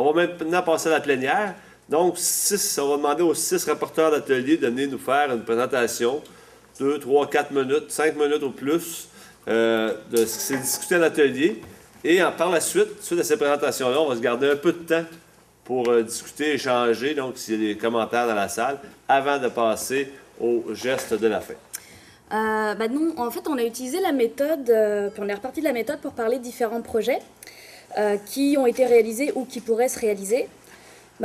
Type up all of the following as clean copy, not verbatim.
On va maintenant passer à la plénière. Donc, on va demander aux 6 rapporteurs d'atelier de venir nous faire une présentation, 2, 3, 4 minutes, 5 minutes au plus, de ce qui s'est discuté à l'atelier. Et par la suite, suite à ces présentations-là, on va se garder un peu de temps pour discuter, échanger, donc s'il y a des commentaires dans la salle, avant de passer au geste de la fin. Nous, en fait, on a utilisé la méthode, puis on est reparti de la méthode pour parler de différents projets qui ont été réalisés ou qui pourraient se réaliser.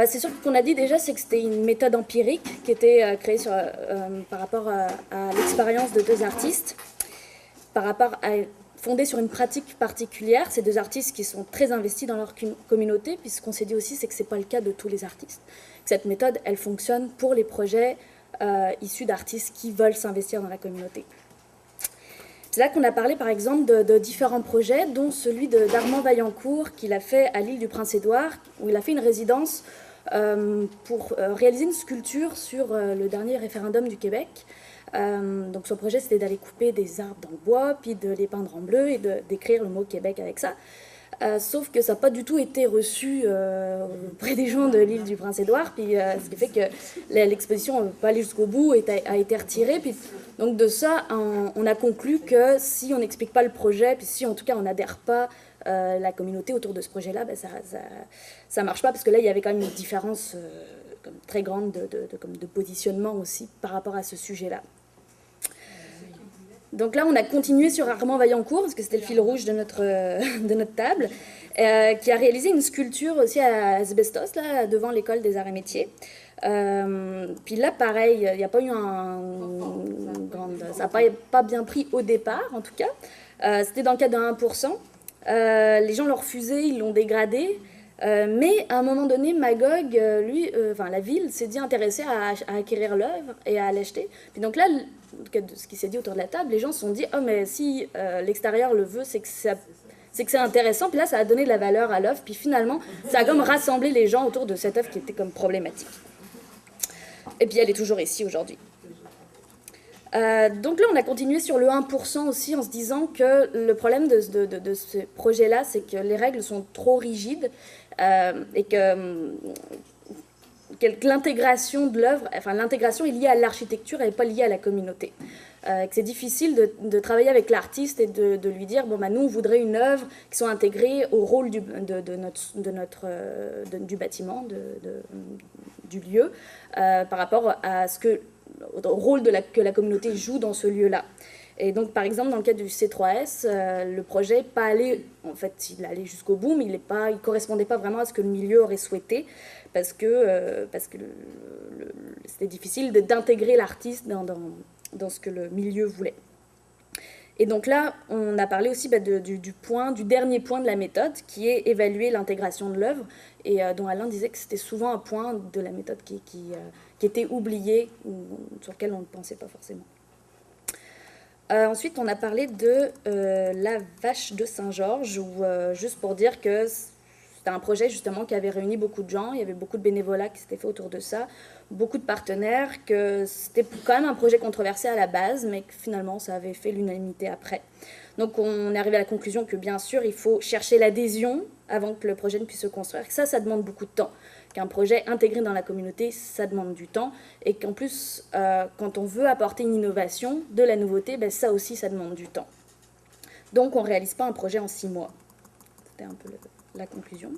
C'est sûr qu'on a dit déjà, c'est que c'était une méthode empirique qui était créée par rapport à l'expérience de 2 artistes, fondée sur une pratique particulière. Ces 2 artistes qui sont très investis dans leur communauté, puis ce qu'on s'est dit aussi, c'est que ce n'est pas le cas de tous les artistes. Cette méthode, elle fonctionne pour les projets issus d'artistes qui veulent s'investir dans la communauté. C'est là qu'on a parlé par exemple de différents projets, dont celui d'Armand Vaillancourt qu'il a fait à l'île du Prince-Édouard, où il a fait une résidence pour réaliser une sculpture sur le dernier référendum du Québec. Donc son projet c'était d'aller couper des arbres dans le bois, puis de les peindre en bleu et d'écrire le mot Québec avec ça. Sauf que ça n'a pas du tout été reçu auprès des gens de l'île du Prince-Édouard, puis ce qui fait que l'exposition n'est pas allée jusqu'au bout, a été retirée. Puis, donc de ça, on a conclu que si on n'explique pas le projet, puis si en tout cas on n'adhère pas la communauté autour de ce projet-là, ça ne marche pas, parce que là il y avait quand même une différence très grande de positionnement aussi par rapport à ce sujet-là. Donc là, on a continué sur Armand Vaillancourt, parce que c'était le fil rouge de notre table, qui a réalisé une sculpture aussi à Asbestos, là, devant l'école des arts et métiers. Puis là, pareil, il n'y a pas eu ça n'a pas bien pris au départ, en tout cas. C'était dans le cadre de 1%. Les gens l'ont refusé, ils l'ont dégradé. Mais à un moment donné, Magog, la ville, s'est dit intéressée à acquérir l'œuvre et à l'acheter. Puis donc là, de ce qui s'est dit autour de la table, les gens se sont dit « Oh, mais si l'extérieur le veut, c'est que c'est intéressant. » Puis là, ça a donné de la valeur à l'œuvre. Puis finalement, ça a comme rassemblé les gens autour de cette œuvre qui était comme problématique. Et puis elle est toujours ici aujourd'hui. Donc là, on a continué sur le 1% aussi en se disant que le problème de ce projet-là, c'est que les règles sont trop rigides et que l'intégration de l'œuvre, l'intégration est liée à l'architecture et pas liée à la communauté. Que c'est difficile de travailler avec l'artiste et de lui dire nous, on voudrait une œuvre qui soit intégrée au rôle du bâtiment, du lieu, par rapport à au rôle que la communauté joue dans ce lieu-là. Et donc, par exemple, dans le cas du C3S, le projet n'est pas allé, en fait, il allait jusqu'au bout, mais il ne correspondait pas vraiment à ce que le milieu aurait souhaité, parce que c'était difficile d'intégrer l'artiste dans ce que le milieu voulait. Et donc là, on a parlé aussi du dernier point de la méthode, qui est évaluer l'intégration de l'œuvre, et dont Alain disait que c'était souvent un point de la méthode qui était oublié, ou sur lequel on ne pensait pas forcément. Ensuite, on a parlé de la vache de Saint-Georges, juste pour dire que c'était un projet justement qui avait réuni beaucoup de gens, il y avait beaucoup de bénévolat qui s'était fait autour de ça, beaucoup de partenaires, que c'était quand même un projet controversé à la base, mais que finalement ça avait fait l'unanimité après. Donc on est arrivé à la conclusion que bien sûr il faut chercher l'adhésion avant que le projet ne puisse se construire. Ça demande beaucoup de temps. Qu'un projet intégré dans la communauté, ça demande du temps. Et qu'en plus, quand on veut apporter une innovation, de la nouveauté, ça aussi, ça demande du temps. Donc on ne réalise pas un projet en 6 mois. C'était un peu la conclusion.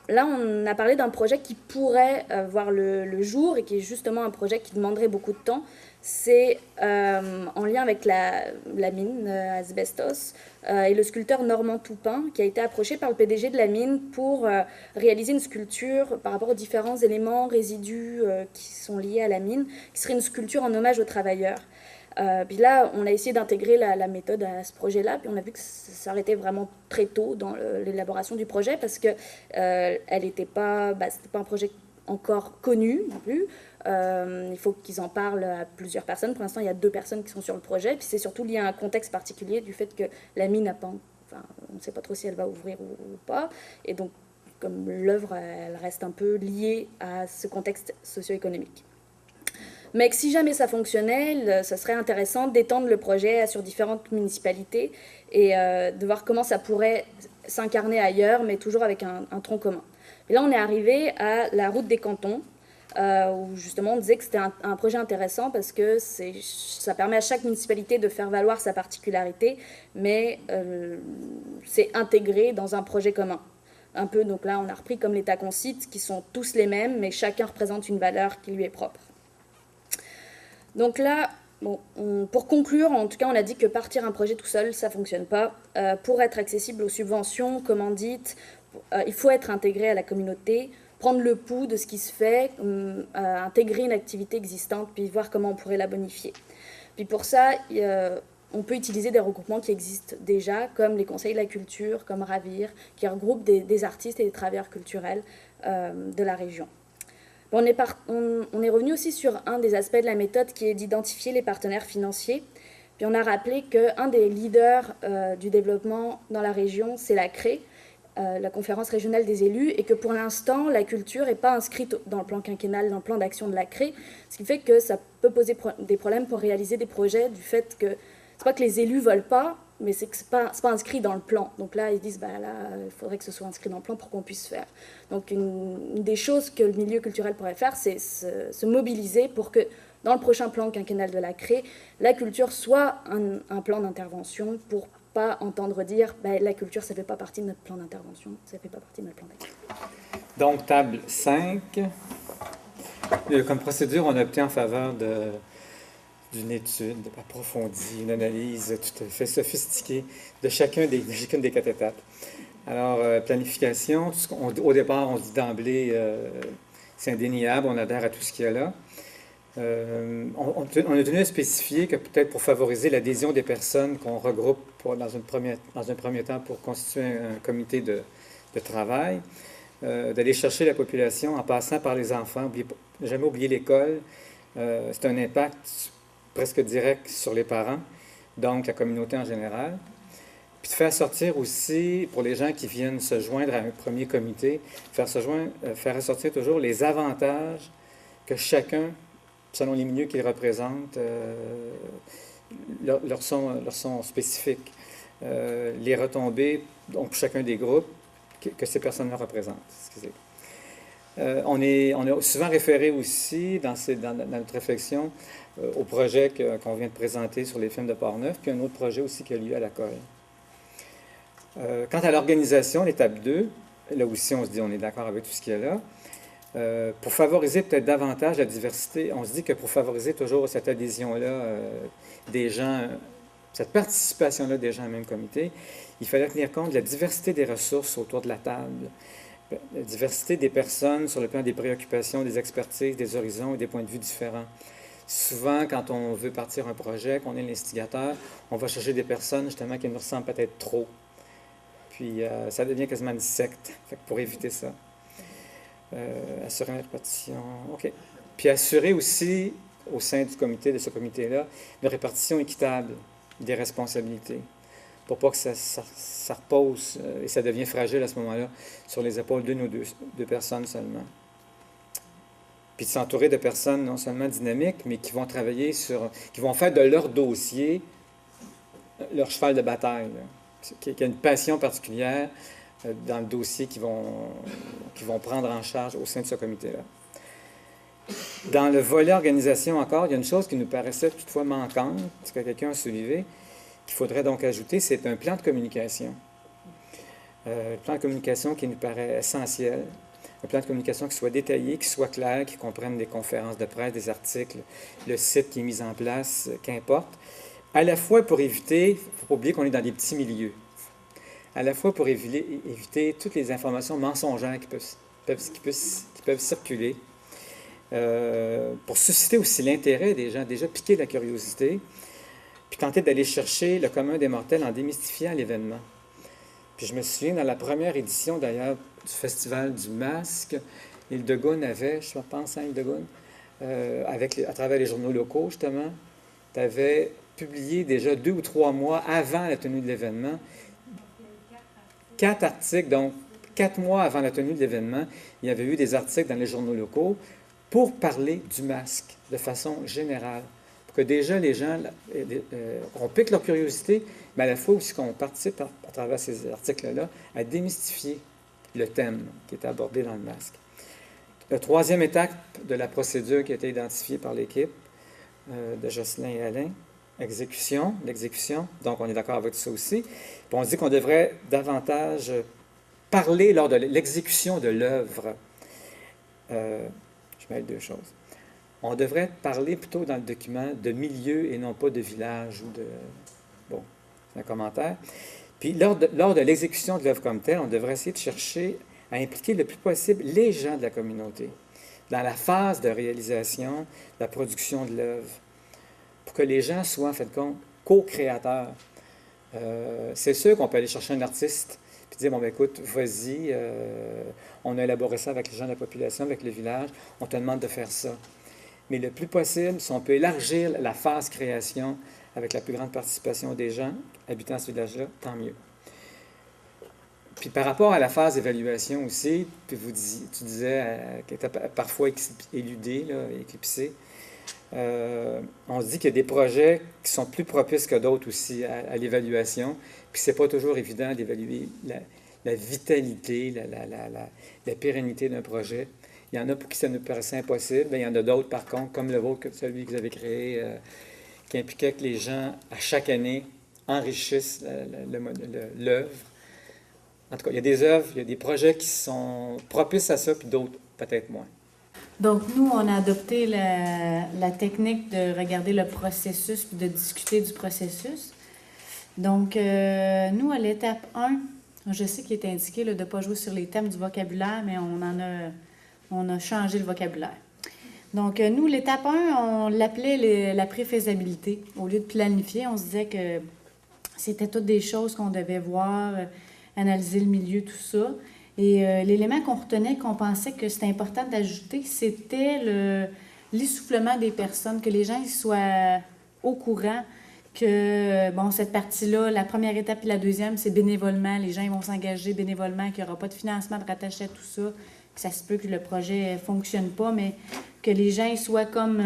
Là, on a parlé d'un projet qui pourrait voir le jour et qui est justement un projet qui demanderait beaucoup de temps. C'est en lien avec la mine Asbestos et le sculpteur Normand Toupin qui a été approché par le PDG de la mine pour réaliser une sculpture par rapport aux différents éléments, résidus qui sont liés à la mine, qui serait une sculpture en hommage aux travailleurs. Puis là, on a essayé d'intégrer la méthode à ce projet-là, puis on a vu que ça s'arrêtait vraiment très tôt dans l'élaboration du projet parce que elle n'était pas, c'était pas un projet encore connu non plus. Il faut qu'ils en parlent à plusieurs personnes. Pour l'instant, il y a 2 personnes qui sont sur le projet, puis c'est surtout lié à un contexte particulier du fait que la mine n'a pas, on ne sait pas trop si elle va ouvrir ou pas, et donc comme l'œuvre, elle reste un peu liée à ce contexte socio-économique. Mais que si jamais ça fonctionnait, ça serait intéressant d'étendre le projet sur différentes municipalités et de voir comment ça pourrait s'incarner ailleurs, mais toujours avec un tronc commun. Et là, on est arrivé à la route des cantons, où justement on disait que c'était un projet intéressant parce que ça permet à chaque municipalité de faire valoir sa particularité, mais c'est intégré dans un projet commun. Un peu, donc là on a repris comme les taconcites qui sont tous les mêmes, mais chacun représente une valeur qui lui est propre. Donc là, bon, pour conclure, en tout cas on a dit que partir un projet tout seul, ça ne fonctionne pas. Pour être accessible aux subventions, commandites, il faut être intégré à la communauté, prendre le pouls de ce qui se fait, intégrer une activité existante, puis voir comment on pourrait la bonifier. Puis pour ça, on peut utiliser des regroupements qui existent déjà, comme les conseils de la culture, comme Ravir, qui regroupent des artistes et des travailleurs culturels de la région. On est revenu aussi sur un des aspects de la méthode qui est d'identifier les partenaires financiers. Puis on a rappelé qu'un des leaders du développement dans la région, c'est la CRE, la conférence régionale des élus, et que pour l'instant, la culture n'est pas inscrite dans le plan quinquennal, dans le plan d'action de la CRE, ce qui fait que ça peut poser des problèmes pour réaliser des projets du fait que c'est pas que les élus veulent pas, mais c'est que c'est pas inscrit dans le plan. Donc là, ils disent, bah là, il faudrait que ce soit inscrit dans le plan pour qu'on puisse faire. Donc une des choses que le milieu culturel pourrait faire, c'est se mobiliser pour que dans le prochain plan quinquennal de la CRE, la culture soit un plan d'intervention pour pas entendre dire la culture, ça ne fait pas partie de notre plan d'intervention, ça ne fait pas partie de notre plan d'action. Donc, table 5. Comme procédure, on a opté en faveur d'une étude approfondie, une analyse tout à fait sophistiquée de chacune des 4 étapes. Alors, planification, au départ, on se dit d'emblée, c'est indéniable, on adhère à tout ce qu'il y a là. On a tenu à spécifier que peut-être pour favoriser l'adhésion des personnes qu'on regroupe dans un premier temps pour constituer un comité de travail, d'aller chercher la population en passant par les enfants, jamais oublier l'école. C'est un impact presque direct sur les parents, donc la communauté en général. Puis de faire sortir aussi, pour les gens qui viennent se joindre à un premier comité, faire ressortir toujours les avantages que chacun, selon les milieux qu'ils représentent, leur sont spécifiques. Les retombées, donc pour chacun des groupes, que ces personnes-là représentent. Excusez. On a souvent référé aussi, dans notre réflexion, au projet qu'on vient de présenter sur les films de Portneuf, puis un autre projet aussi qui a lieu à la Colle. Quant à l'organisation, l'étape 2, là aussi on se dit on est d'accord avec tout ce qu'il y a là. Pour favoriser peut-être davantage la diversité, on se dit que pour favoriser toujours cette adhésion-là des gens, cette participation-là des gens au même comité, il fallait tenir compte de la diversité des ressources autour de la table, la diversité des personnes sur le plan des préoccupations, des expertises, des horizons et des points de vue différents. Souvent, quand on veut partir un projet, qu'on est l'instigateur, on va chercher des personnes justement qui nous ressemblent peut-être trop. Puis ça devient quasiment une secte, fait que pour éviter ça. Assurer la répartition, OK. Puis assurer aussi, au sein du comité, de ce comité-là, une répartition équitable des responsabilités, pour pas que ça repose et ça devient fragile à ce moment-là sur les épaules d'une ou deux personnes seulement. Puis de s'entourer de personnes non seulement dynamiques, mais qui vont travailler qui vont faire de leur dossier leur cheval de bataille, là, qui a une passion particulière dans le dossier qu'ils vont prendre en charge au sein de ce comité-là. Dans le volet organisation encore, il y a une chose qui nous paraissait toutefois manquante, que quelqu'un a soulevé, qu'il faudrait donc ajouter, c'est un plan de communication. Un plan de communication qui nous paraît essentiel, un plan de communication qui soit détaillé, qui soit clair, qui comprenne des conférences de presse, des articles, le site qui est mis en place, qu'importe, à la fois pour éviter, il ne faut pas oublier qu'on est dans des petits milieux, à la fois pour éviter toutes les informations mensongères qui peuvent circuler, pour susciter aussi l'intérêt des gens, déjà piquer la curiosité, puis tenter d'aller chercher le commun des mortels en démystifiant l'événement. Puis je me souviens, dans la première édition d'ailleurs du Festival du Masque, Île-de-Gaulle avait, je pense, Île-de-Gaulle, à travers les journaux locaux justement, tu avais publié déjà 2 ou 3 mois avant la tenue de l'événement, 4 articles, donc 4 mois avant la tenue de l'événement, il y avait eu des articles dans les journaux locaux pour parler du masque de façon générale, pour que déjà les gens, on pique leur curiosité, mais à la fois aussi qu'on participe à travers ces articles-là à démystifier le thème qui est abordé dans le masque. La troisième étape de la procédure qui a été identifiée par l'équipe de Jocelyn et Alain, l'exécution, donc on est d'accord avec ça aussi. Puis on dit qu'on devrait davantage parler lors de l'exécution de l'œuvre. Je vais mettre deux choses. On devrait parler plutôt dans le document de milieu et non pas de village ou de... Bon, c'est un commentaire. Puis lors de l'exécution de l'œuvre comme telle, on devrait essayer de chercher à impliquer le plus possible les gens de la communauté dans la phase de réalisation, de la production de l'œuvre, pour que les gens soient, en fait, co-créateurs. C'est sûr qu'on peut aller chercher un artiste puis dire, bon, ben, écoute, vas-y, on a élaboré ça avec les gens de la population, avec le village, on te demande de faire ça. Mais le plus possible, si on peut élargir la phase création avec la plus grande participation des gens habitant ce village-là, tant mieux. Puis par rapport à la phase d'évaluation aussi, puis tu disais qu'elle était parfois éludée, là, éclipsée, on se dit qu'il y a des projets qui sont plus propices que d'autres aussi à l'évaluation, puis c'est pas toujours évident d'évaluer la vitalité, la pérennité d'un projet. Il y en a pour qui ça nous paraissait impossible, mais il y en a d'autres, par contre, comme le vôtre, celui que vous avez créé, qui impliquait que les gens, à chaque année, enrichissent l'œuvre. En tout cas, il y a des œuvres, il y a des projets qui sont propices à ça, puis d'autres, peut-être moins. Donc, nous, on a adopté la technique de regarder le processus puis de discuter du processus. Donc, nous, à l'étape 1, je sais qu'il est indiqué là, de ne pas jouer sur les thèmes du vocabulaire, mais on a changé le vocabulaire. Donc, nous, l'étape 1, on l'appelait la préfaisabilité. Au lieu de planifier, on se disait que c'était toutes des choses qu'on devait voir, analyser le milieu, tout ça. Et l'élément qu'on retenait, qu'on pensait que c'était important d'ajouter, c'était l'essoufflement des personnes, que les gens soient au courant que, bon, cette partie-là, la première étape et la deuxième, c'est bénévolement. Les gens ils vont s'engager bénévolement, qu'il n'y aura pas de financement de rattaché à tout ça, que ça se peut que le projet ne fonctionne pas, mais que les gens ils soient comme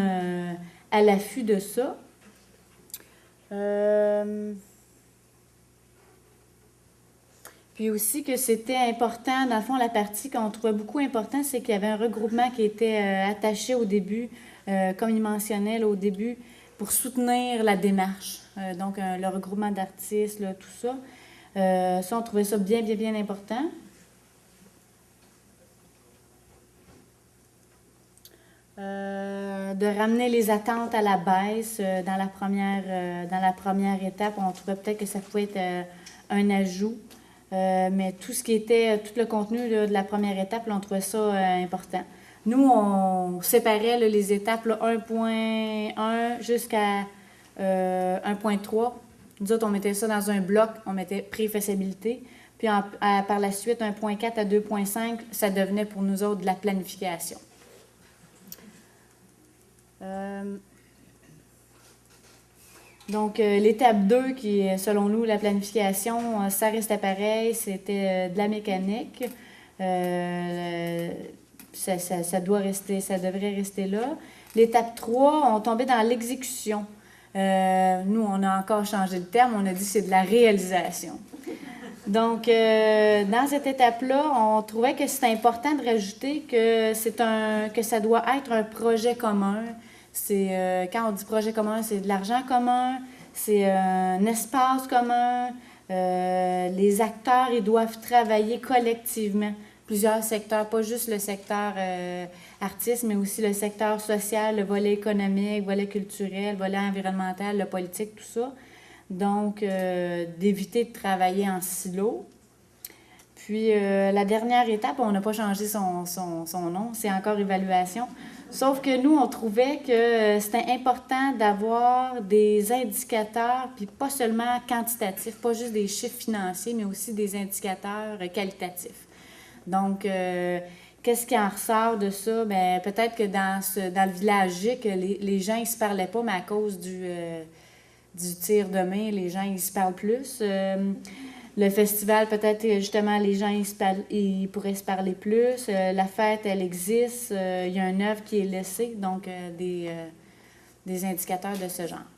à l'affût de ça. Puis aussi que c'était important, dans le fond, la partie qu'on trouvait beaucoup important, c'est qu'il y avait un regroupement qui était attaché au début, comme il mentionnait là, au début, pour soutenir la démarche. Donc, le regroupement d'artistes, là, tout ça. Ça, on trouvait ça bien, bien, bien important. De ramener les attentes à la baisse dans la première étape. On trouvait peut-être que ça pouvait être un ajout. Mais tout ce qui était, tout le contenu là, de la première étape, là, on trouvait ça important. Nous, on séparait là, les étapes là, 1.1 jusqu'à 1.3. Nous autres, on mettait ça dans un bloc, on mettait préfaisabilité. Puis par la suite, 1.4 à 2.5, ça devenait pour nous autres de la planification. Donc, l'étape 2, qui est selon nous la planification, ça restait pareil, c'était de la mécanique. Ça devrait rester là. L'étape 3, on tombait dans l'exécution. Nous, on a encore changé le terme, on a dit que c'est de la réalisation. Donc, dans cette étape-là, on trouvait que c'était important de rajouter que ça doit être un projet commun. Quand on dit projet commun, c'est de l'argent commun, c'est un espace commun. Les acteurs, ils doivent travailler collectivement. Plusieurs secteurs, pas juste le secteur artiste, mais aussi le secteur social, le volet économique, le volet culturel, le volet environnemental, le politique, tout ça. Donc, d'éviter de travailler en silo. Puis, la dernière étape, on n'a pas changé son nom, c'est encore évaluation. Sauf que nous, on trouvait que c'était important d'avoir des indicateurs, puis pas seulement quantitatifs, pas juste des chiffres financiers, mais aussi des indicateurs qualitatifs. Donc, qu'est-ce qui en ressort de ça? Bien, peut-être que dans le village GIC, les gens, ils ne se parlaient pas, mais à cause du tir de main, les gens, ils se parlent plus. Le festival, peut-être, justement, les gens, ils pourraient se parler plus. La fête, elle existe. Il y a une œuvre qui est laissée, donc des indicateurs de ce genre.